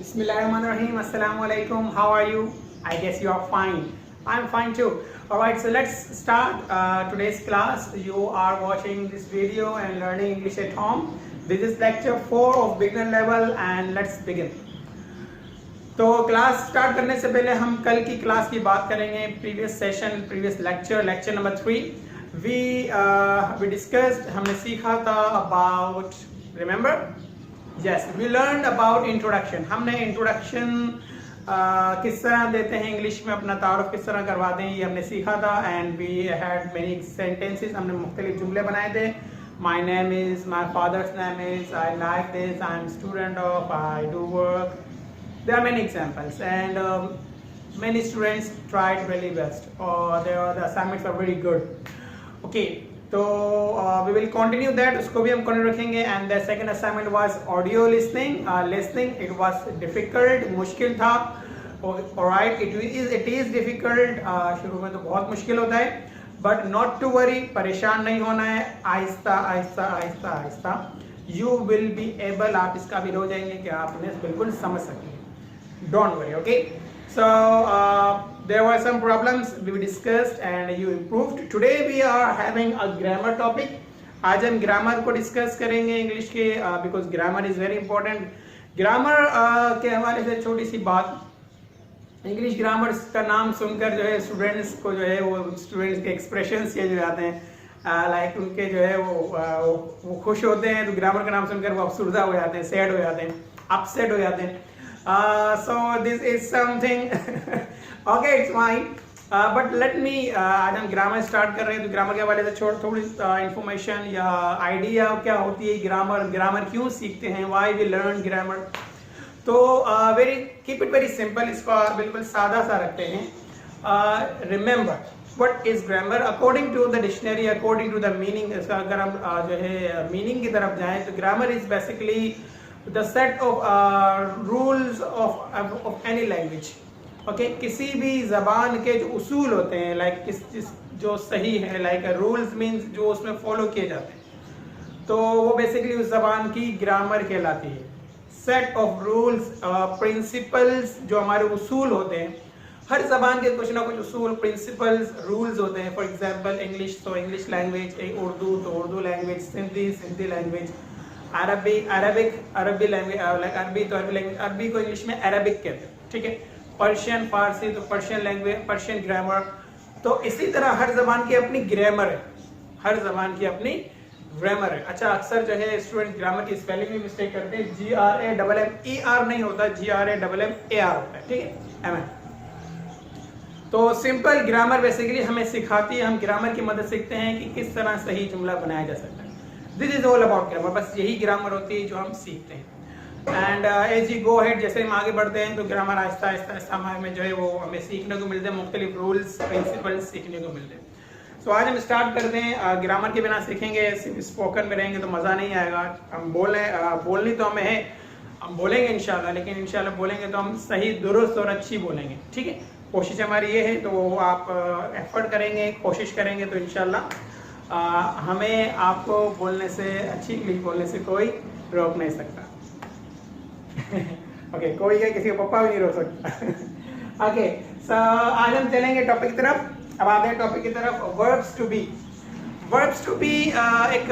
Bismillahirrahmanirrahim. Assalamu alaikum. How are you? I guess you are fine. I'm fine too. Alright, so let's start today's class. You are watching this video and learning English at home. This is lecture 4 of beginner level and let's begin. तो class start करने से पहले हम कल की class की बात करेंगे. Previous lecture number 3 we discussed, हमने सीखा था about, remember? Yes, we learned about introduction. हमने इंट्रोडक्शन किस तरह देते हैं इंग्लिश में, अपना तारुफ किस तरह करवाते हैं, ये हमने सीखा था. And we had many sentences, हमने मुख्तलिफ जुमले बनाए थे. My name is, my father's name is, I like this, I am student of, I do work. There are many examples and many students tried really best, or the assignments are very good. Okay, so we will continue that. उसको भी हम continue रखेंगे. And the second assignment was audio listening. Listening, it was difficult, मुश्किल था. Alright, it is difficult. शुरू में तो बहुत मुश्किल होता है, but not to worry, परेशान नहीं होना है. आहिस्ता you will be able, आप इस काबिल हो जाएंगे कि आप उन्हें बिल्कुल समझ सकेंगे. Don't worry, okay? So there were some problems we discussed and you improved. Today we are having a grammar topic. आज हम ग्रामर को डिस्कस करेंगे इंग्लिश के, because grammar is very important. Grammar के हवाले से छोटी सी बात. इंग्लिश ग्रामर का नाम सुनकर जो है स्टूडेंट्स को जो है वो स्टूडेंट्स के एक्सप्रेशंस चेंज हो जाते हैं. लाइक उनके जो है वो खुश होते हैं तो ग्रामर का नाम सुनकर वो अफसुर्दा हो जाते हैं, सैड हो जाते हैं, अपसेट हो जाते हैं. So this is something okay, it's fine, but let me आज हम ग्रामर स्टार्ट कर रहे हैं तो ग्रामर के हवाले से थोड़ी इंफॉर्मेशन या आइडिया क्या होती है ग्रामर क्यों सीखते हैं, व्हाई वी लर्न ग्रामर. तो कीप इट वेरी सिंपल, इसको बिल्कुल सादा सा रखते हैं. Remember what is grammar according to the dictionary, according to the meaning. इसका अगर हम जो है मीनिंग की तरफ जाएं तो grammar is basically the set of rules of any language. Okay, किसी भी जबान के जो उसूल होते हैं, like जो सही है, like rules means जो उसमें फॉलो किए जाते हैं, तो वो बेसिकली उस जबान की ग्रामर कहलाती है. सेट ऑफ रूल्स, प्रिंसिपल्स, जो हमारे उसूल होते हैं. हर जबान के कुछ ना कुछ उसूल, प्रिंसिपल्स, रूल्स होते हैं. फॉर एग्जाम्पल इंग्लिश तो इंग्लिश लैंग्वेज, उर्दू तो उर्दू लैंग्वेज, सिंधी लैंग्वेज, अरबी लैंग्वेज, अरबी तो अरबी लैंग्वेज, अरबी को इंग्लिश में अरबिक कहते हैं. ठीक है. पर्शियन फारसी तो पर्शियन लैंग्वेज, पर्शियन ग्रामर. तो इसी तरह हर जबान की अपनी ग्रामर है, हर जबान की अपनी ग्रामर है. अच्छा, अक्सर जो है स्टूडेंट ग्रामर की स्पेलिंग में मिस्टेक करते हैं. GRAMMER नहीं होता, GRAMMAR होता है. ठीक है, MM. तो सिंपल ग्रामर बेसिकली हमें सिखाती है, हम ग्रामर की मदद सीखते हैं कि किस तरह सही जुमला बनाया जा सकता है. This is all about grammar. बस यही ग्रामर होती है जो हम सीखते हैं. And as you go head, जैसे हम आगे बढ़ते हैं तो ग्रामर आहिस्ता हमें जो है वो हमें सीखने को मिलते हैं, मुख्तलिफ रूल्स प्रिंसिपल्स सीखने को मिलते हैं. सो आज हम स्टार्ट करते हैं. ग्रामर के बिना सीखेंगे, सिर्फ स्पोकन में रहेंगे तो मज़ा नहीं आएगा. हम बोलनी तो हमें है, हम बोलेंगे इंशाल्लाह, लेकिन इंशाल्लाह बोलेंगे तो हम सही, दुरुस्त और अच्छी बोलेंगे. ठीक है, कोशिश हमारी ये है. तो आप एफर्ट करेंगे, कोशिश करेंगे तो इंशाल्लाह हमें आपको बोलने से, अच्छी इंग्लिश बोलने से कोई रोक नहीं सकता. ओके, कोई क्या, किसी का पप्पा भी नहीं रोक सकता. ओके, सो आज हम चलेंगे टॉपिक की तरफ. अब आते हैं टॉपिक की तरफ. Verbs to be. Verbs to be एक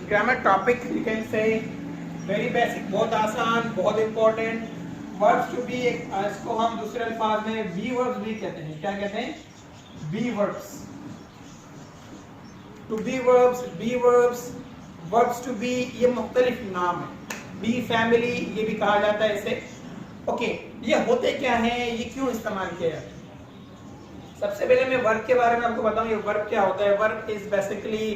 grammar topic, you can say very basic, बहुत आसान, बहुत इंपॉर्टेंट. वर्ब्स टू बी, इसको हम दूसरे अल्फाज में बी वर्ब्स भी कहते हैं. क्या कहते हैं? Be verbs. To be verbs, be verbs, verbs to be, ये मुख्तलिफ नाम है. बी फैमिली ये भी कहा जाता है इसे. ओके, ये होते क्या हैं, ये क्यों इस्तेमाल किया जाता है? सबसे पहले मैं वर्ब के बारे में आपको बताऊं. ये वर्ब क्या होता है. वर्ब इज बेसिकली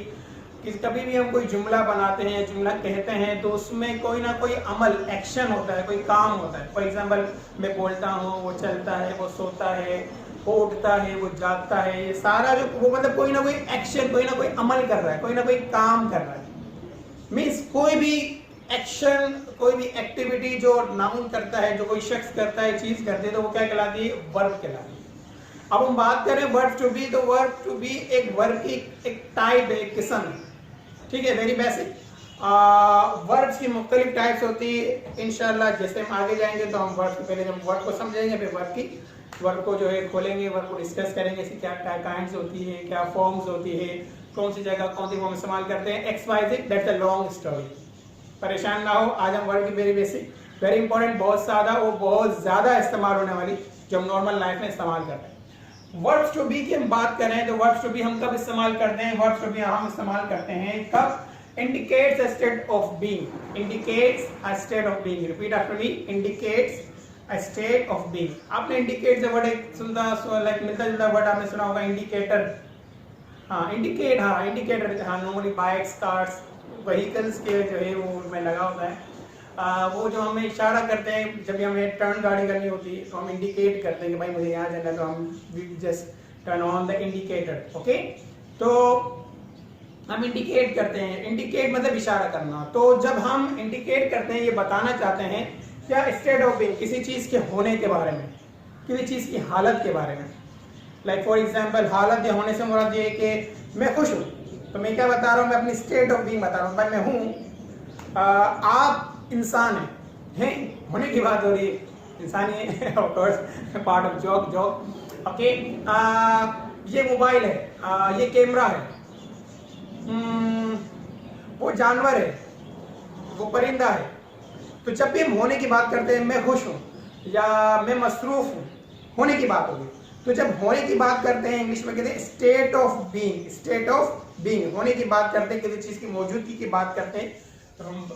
कभी भी हम कोई जुमला बनाते हैं, जुमला कहते हैं, तो उसमें कोई ना कोई अमल, एक्शन होता है, कोई काम होता है. फॉर एग्जाम्पल मैं बोलता हूँ, वो चलता है, वो सोता है, वो उठता है, वो जागता है. ये सारा जो वो मतलब कोई ना कोई एक्शन, कोई ना कोई अमल कर रहा है, कोई ना कोई काम कर रहा है. मीन्स कोई भी एक्शन, कोई भी एक्टिविटी जो नाउन करता है, जो कोई शख्स करता है, चीज करती है, तो वो क्या कहलाती है? वर्ब कहलाती है. अब हम बात करें वर्ब टू बी, तो वर्ब टू बी एक वर्ब की एक टाइप है, एक किस्म है. ठीक है, वेरी बेसिक. वर्ब्स की मुख्तलिफ टाइप्स होती है। इंशाल्लाह जैसे हम आगे जाएंगे तो हम वर्ब पहले जब वर्ब को समझेंगे, फिर वर्ब को जो है खोलेंगे, वर्ब को डिस्कस करेंगे, इसकी क्या क्या काइंड्स होती है, क्या फॉर्म्स होती है, कौन सी जगह कौन सी फॉर्म इस्तेमाल करते हैं, X Y Z, that's a long story. परेशान ना हो, आज हम वर्ब की वेरी बेसिक, वेरी इंपॉर्टेंट, बहुत सादा और बहुत ज़्यादा इस्तेमाल होने वाली जो हम नॉर्मल लाइफ में इस्तेमाल करते हैं। वर्ब्स टू बी की हम बात करें तो वर्ब्स टू बी हम कब इस्तेमाल करते हैं? वर्ब्स टू बी हम इस्तेमाल करते हैं कब? indicates a state of being, indicates a state of being, repeat after me, indicates a state of being। आपने indicate से वर्ड एक सुनता लाइक मिलता जुलता वर्ड आपने सुना होगा, indicator. Indicator normally bikes, cars, vehicles के जो है वो में लगा होता है। वो जो हमें इशारा करते हैं जब भी हमें टर्न गाड़ी करनी होती है तो हम इंडिकेट करते हैं कि भाई मुझे यहाँ जाना है, तो हम just turn on the indicator. Okay, तो हम इंडिकेट करते हैं। इंडिकेट मतलब इशारा करना। तो जब हम इंडिकेट करते हैं, ये बताना चाहते हैं क्या स्टेट ऑफ बीइंग, किसी चीज के होने के बारे में, किसी चीज की हालत के बारे में। लाइक फॉर एग्जांपल, हालत या होने से मुराद ये है कि मैं खुश हूँ, तो मैं क्या बता रहा हूँ? मैं अपनी स्टेट ऑफ बीइंग बता रहा हूँ। भाई मैं हूँ, आप इंसान हैं, होने की बात हो रही है, इंसान ही है of course, part of joke. Okay, ये मोबाइल है, ये कैमरा है, वो जानवर है, वो परिंदा है। तो जब भी हम होने की बात करते हैं, मैं खुश हूँ या मैं मसरूफ हूँ, होने की बात होगी। तो जब होने की बात करते हैं, इंग्लिश में कहते हैं state of being, state of being, होने की बात करते हैं, किसी चीज की मौजूदगी की बात करते हैं, तो हम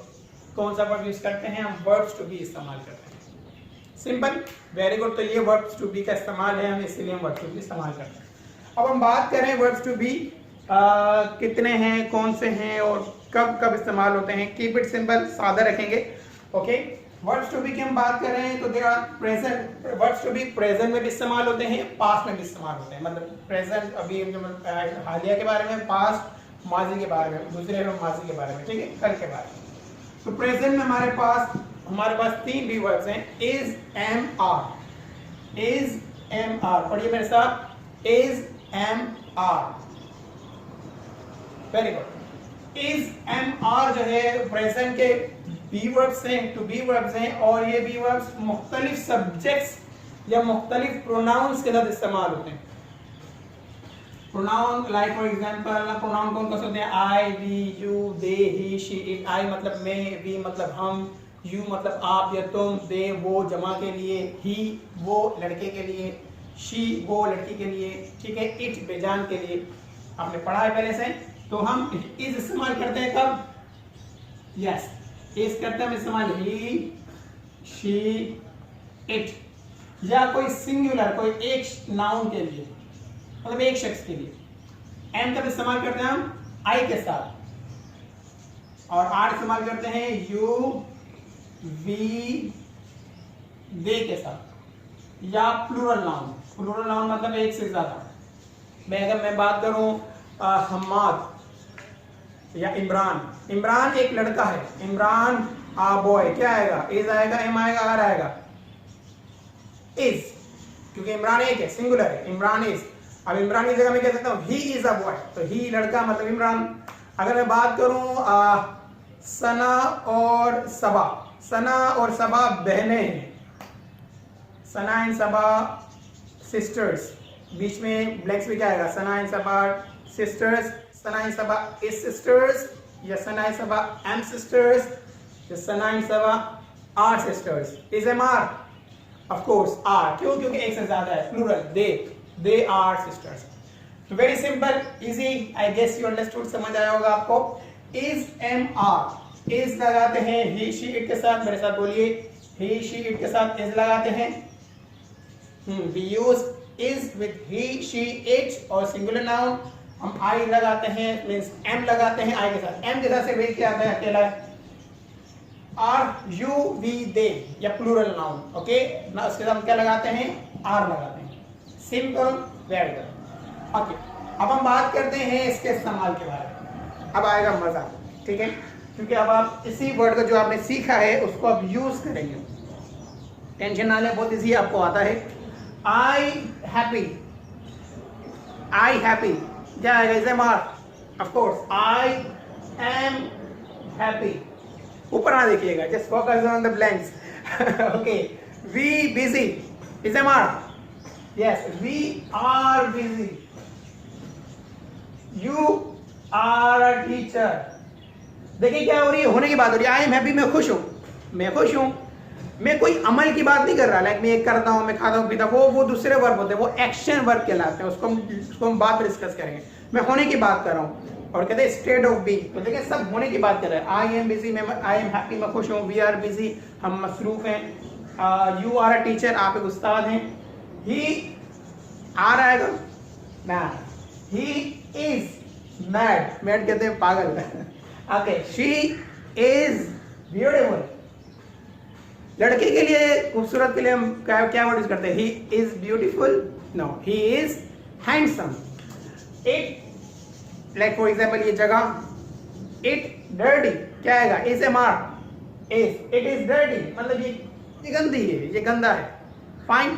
कौन सा वर्ब यूज करते हैं? हम वर्ब्स टू बी इस्तेमाल करते हैं। Simple, very good. तो ये वर्ब्स टू बी का इस्तेमाल है, हम इसीलिए हम वर्ब्स टू बी इस्तेमाल करते हैं। अब हम बात करें वर्ब्स टू बी कितने हैं, कौन से हैं और कब कब इस्तेमाल होते हैं। कीप इट सिंपल, सादा रखेंगे। ओके, वर्ब्स टू बी की हम बात करें तो there are present, verbs to be present में भी इस्तेमाल होते हैं, पास्ट में भी इस्तेमाल होते हैं। मतलब प्रेजेंट अभी हालिया के बारे में, पास्ट माजी के बारे में, दूसरे में माजी के बारे में, ठीक है, कल के बारे में। तो प्रेजेंट में हमारे पास तीन भी वर्ब्स हैं, is, am, are. Is, am, are, पढ़िए मेरे साथ, is, am, are. Very good. Is, am, are जो है प्रेजेंट के बी वर्ब्स हैं, टू बी वर्ब्स हैं, और ये बी वर्ब्स मुख्तलिफ सब्जेक्ट्स या मुख्तलिफ प्रोनाउंस के साथ इस्तेमाल होते हैं। Pronoun like for example, pronoun कौन कौन से होते हैं? I, we, you, they, he, she, it. I मतलब मैं, वी मतलब हम, यू मतलब आप या तुम, दे वो जमा के लिए, ही वो लड़के के लिए, शी वो लड़की के लिए, ठीक है, इट बेजान के लिए। आपने पढ़ा है पहले से। तो हम इज इस्तेमाल करते हैं कब? यस, इज करते हैं इस्तेमाल ही, शी, इट, या कोई सिंगुलर, कोई एक नाउन के लिए, मतलब एक शख्स के लिए। एम कब इस्तेमाल करते हैं? हम आई के साथ। और आर इस्तेमाल करते हैं यू, वी, दे के साथ, या प्लूरल नाउन। प्लूरल नाउन मतलब एक से ज्यादा। अगर मैं बात करूं हम्माद या इमरान, इमरान एक लड़का है, इमरान बॉय, क्या आएगा? इज आएगा, एम आएगा, आर आएगा, इज, क्योंकि इमरान एक है, सिंगुलर है, इमरान इज। अब इमरान की जगह मैं कह सकता हूँ ही इज अ बॉय, तो ही लड़का मतलब इमरान। अगर मैं बात करूं सना और सबा, सना और सबा बहनें हैं, सना एंड सबा सिस्टर्स, बीच में ब्लैंक्स में क्या आएगा? Sana and Saba sisters, Sana and Saba is sisters, या Sana and Saba am sisters, या Sana and Saba are sisters. Is am are? Of course are, क्यों? क्योंकि एक से ज्यादा है, प्लूरल, दे आर सिस्टर्स। तो very simple, easy, I guess you understood, समझ आया होगा आपको। इज, एम, आर, इज लगाते हैं ही, शी, इट के साथ, मेरे साथ बोलिए, ही, शी, इट के साथ इज लगाते हैं। We use is with he, she, it, और सिंगुलर नाउन हम आई लगाते हैं, मींस एम लगाते हैं आई के साथ। एम के साथ से वे क्या आता है? अकेला है। आर, यू, वी, दे, या प्लूरल नाउन, ओके ना, उसके साथ हम क्या लगाते हैं? आर लगाते हैं। Simple, very good. ओके, अब हम बात करते हैं इसके इस्तेमाल के बारे में। अब आएगा मजा, ठीक है, क्योंकि अब आप इसी वर्ड को जो आपने सीखा है उसको आप यूज करेंगे। टेंशन ना ले, बहुत इजी आपको आता है। आई हैप्पी, आई हैप्पी क्या आएगा? Is am are, of course. I am happy, ऊपर ना देखिएगा, just focus on the blanks. Okay, we busy is am are. Yes, we are busy. You are a teacher. देखिए क्या हो रही है, होने की बात हो रही है. आई एम हैप्पी, मैं खुश हूं, मैं खुश हूं. मैं कोई अमल की बात नहीं कर रहा, लाइक मैं एक करता हूं, मैं खाता हूं पीता, वो दूसरे वर्ब होते हैं, वो एक्शन वर्ब कहलाते हैं. उसको हम बाद में डिस्कस करेंगे. मैं होने की बात कर रहा हूं. और कहते हैं स्टेट ऑफ बी, तो देखिए सब होने की बात कर रहे हैं. I am busy, I am happy, मैं खुश हूं. वी आर बिजी, हम मसरूफ हैं. यू आर अ टीचर, आप एक उस्ताद हैं. ही आर आएगा ना. ही इज मैड, मैड कहते हैं पागल. Okay, she is beautiful. लड़के के लिए, खूबसूरत के लिए हम क्या वर्ड यूज करते हैं? He is beautiful. No, he is handsome. It, like for example ये जगह, इट डर्टी क्या आएगा? Is am are. Is, it is dirty मतलब ये गंदी है, ये गंदा है. फाइन.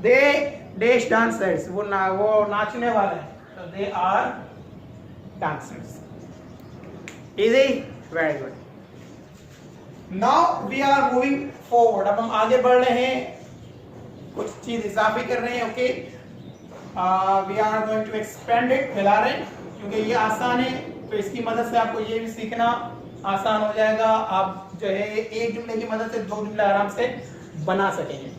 दे डैश डांसर्स, वो नाचने वाले हैं, तो they are dancers. Easy, very good. Now we are moving forward. अब हम आगे बढ़ रहे हैं, कुछ चीज इजाफी कर रहे हैं. Okay, we are going to expand it, फैला रहे हैं क्योंकि ये आसान है, तो इसकी मदद से आपको ये भी सीखना आसान हो जाएगा. आप जो है एक जुमले की मदद से दो जुमले आराम से बना सकेंगे.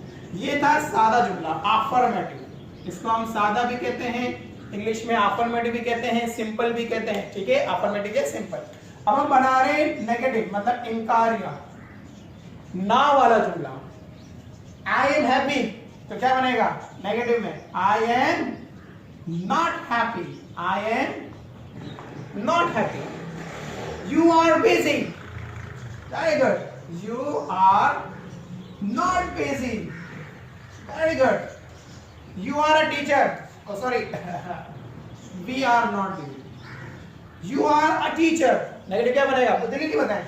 ये था सादा जुमला, अफर्मेटिव. इसको हम सादा भी कहते हैं, इंग्लिश में अफर्मेटिव भी कहते हैं, सिंपल भी कहते हैं. ठीक है, अफर्मेटिव या सिंपल. अब हम बना रहे हैं नेगेटिव, मतलब इनकारिया, ना वाला जुमला. आई एम हैप्पी, तो क्या बनेगा नेगेटिव में? I am not happy. I am not happy. You are busy. Very good. You are not busy. Very good. You are a teacher. Oh, sorry. We are not busy. You are a teacher. Negative क्या बनेगा? तो देखिए बताएं.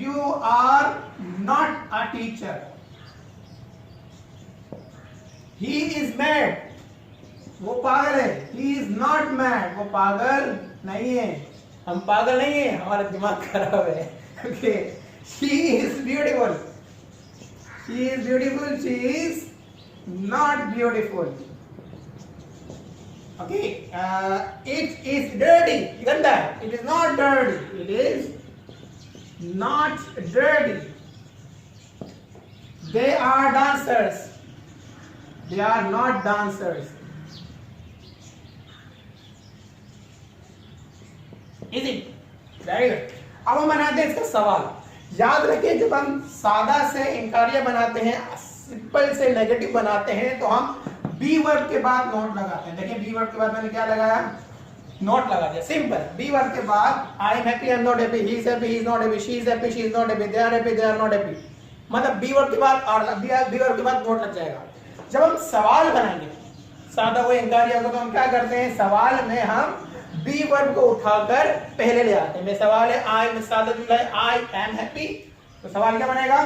You are not a teacher. He is mad. वो पागल है. He is not mad. वो पागल नहीं है. हम पागल नहीं है, हमारा दिमाग खराब है. Okay. She is beautiful. She is beautiful. She is not beautiful. Okay, it is dirty. गंदा है. It is not dirty. It is not dirty. They are dancers. They are not dancers. Is it? Very good. अब हम बनाते हैं इसका सवाल. याद रखिए, जब हम सादा से इनकारिया बनाते हैं, सिंपल से नेगेटिव बनाते हैं, तो हम बी वर्ब के बाद नोट लगाते हैं. देखिए बी वर्ब के बाद मैंने क्या लगाया? नोट लगा दिया. सिंपल. बी वर्ब के बाद I am happy, I am not happy, he is happy, he is not happy, she is happy, she is not happy, they are happy, they are not happy. मतलब be verb के बाद और B verb के बाद note लग जाएगा. जब हम सवाल बनाएंगे सादा वो इनकारिया को, तो हम क्या करते हैं? सवाल में हम बी वर्ब को उठाकर पहले ले आते हैं. मैं सवाल है आई में सादा जुमला है आई एम हैप्पी, तो सवाल क्या बनेगा?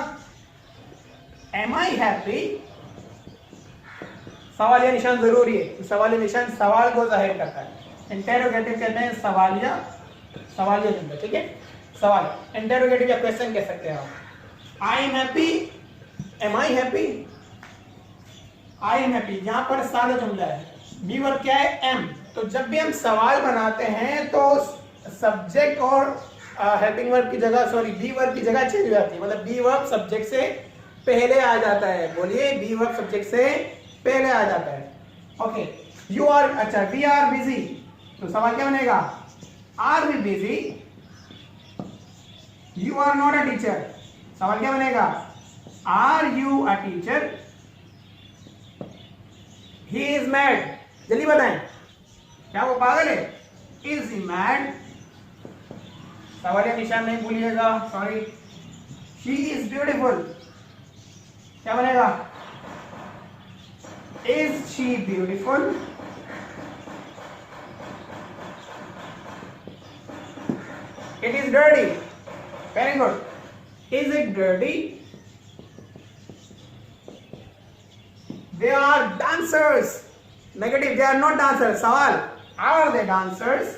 M I happy. सवालिया निशान जरूरी है. सवालिया निशान सवाल को जाहिर करता है. इंटेरोगेटिव कहते हैं सवालिया जुमला. ठीक है, सवाल. इंटेरोगेटिव या क्वेश्चन कह सकते हैं आप. I am happy, am I happy, I am happy. यहां पर सादा जुमला है. बी वर्ब क्या है? एम. तो जब भी हम सवाल बनाते हैं तो सब्जेक्ट और हेल्पिंग वर्ब की जगह, सॉरी बी वर्ब की जगह चेंज हो जाती है. मतलब बी वर्ब सब्जेक्ट से पहले आ जाता है. बोलिए, बी वर्ब सब्जेक्ट से पहले आ जाता है. ओके, यू आर, अच्छा वी आर बिजी, तो सवाल क्या बनेगा? Are we busy. You are not a teacher, सवाल क्या बनेगा? Are you a teacher. He is mad. जल्दी बताएं, क्या वो पागल है? Is he mad. सवालिया निशान नहीं भूलिएगा, सॉरी. शी इज ब्यूटीफुल, क्या बनेगा? Is she beautiful? It is dirty. Very good. Is it dirty? They are dancers. Negative. They are not dancers. सवाल. Are they dancers?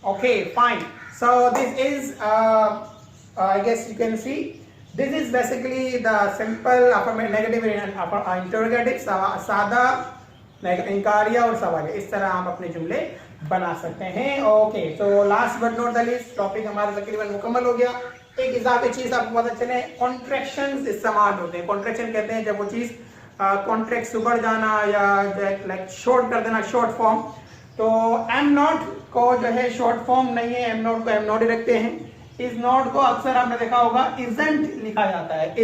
Okay, fine. So this is I guess you can see this is basically the simple affirmative negative interrogative सादा इंकारिया और सवाल, इस तरह हम अपने जुमले बना सकते हैं. ओके, तो last but not the least topic हमारा तकरीबन मुकम्मल हो गया. एक इजाफी चीज आपको पता चले, कॉन्ट्रैक्शंस इस्तेमाल होते हैं. कॉन्ट्रैक्शन कहते हैं जब वो चीज कॉन्ट्रैक्ट से बढ़ जाना या लाइक शॉर्ट कर देना, शॉर्ट फॉर्म. तो एम नॉट को जो है शॉर्ट फॉर्म नहीं है, एम नॉट को एम नॉट ही रखते हैं. इज नॉट को अक्सर आपने देखा होगा इजंट लिखा जाता है.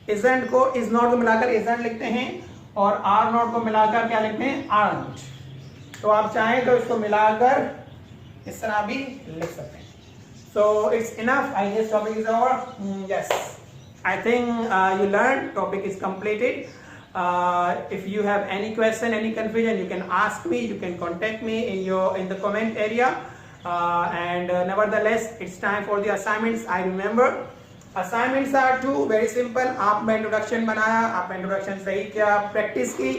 इजंट को इज नॉट को मिलाकर इजंट लिखते हैं और आर नॉट को मिलाकर क्या लिखते हैं, आर नॉट. तो आप चाहें तो इसको मिलाकर इस तरह भी लिख सकते हैं. So it's enough. I guess topic is over. Yes, I think you learn, topic is completed. If you have any question, any confusion, you can ask me, you can contact me in the comment area. And nevertheless, it's time for the assignments. I remember assignments are two, very simple. आपने introduction बनाया, आपने introduction सही किया, practice की.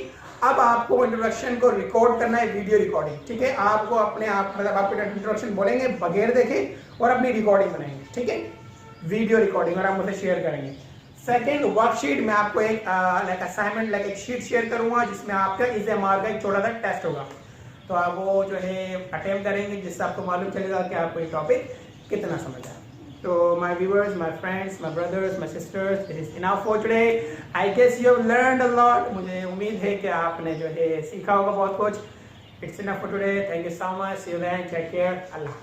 अब आपको introduction को record करना है, वीडियो रिकॉर्डिंग. ठीक है, आपको अपने आप मतलब आपको इंट्रोडक्शन बोलेंगे बगैर देखे और अपनी रिकॉर्डिंग बनाएंगे. ठीक है, वीडियो रिकॉर्डिंग, और आप मुझे शेयर करेंगे. सेकेंड वर्कशीट में आपको एक लाइक असाइनमेंट लाइक एक शीट शेयर करूंगा जिसमें आपका EZMR का एक छोटा सा टेस्ट होगा. तो आप वो जो है अटेम्प्ट करेंगे, जिससे आपको मालूम चलेगा कि आपको ये टॉपिक कितना समझ आया. तो my viewers, my friends, my brothers, my sisters, this is enough for today. I guess you have learned a lot. मुझे उम्मीद है कि आपने जो है सीखा होगा बहुत कुछ. It's enough for today. Thank you so much. See you then. Take care. Allah.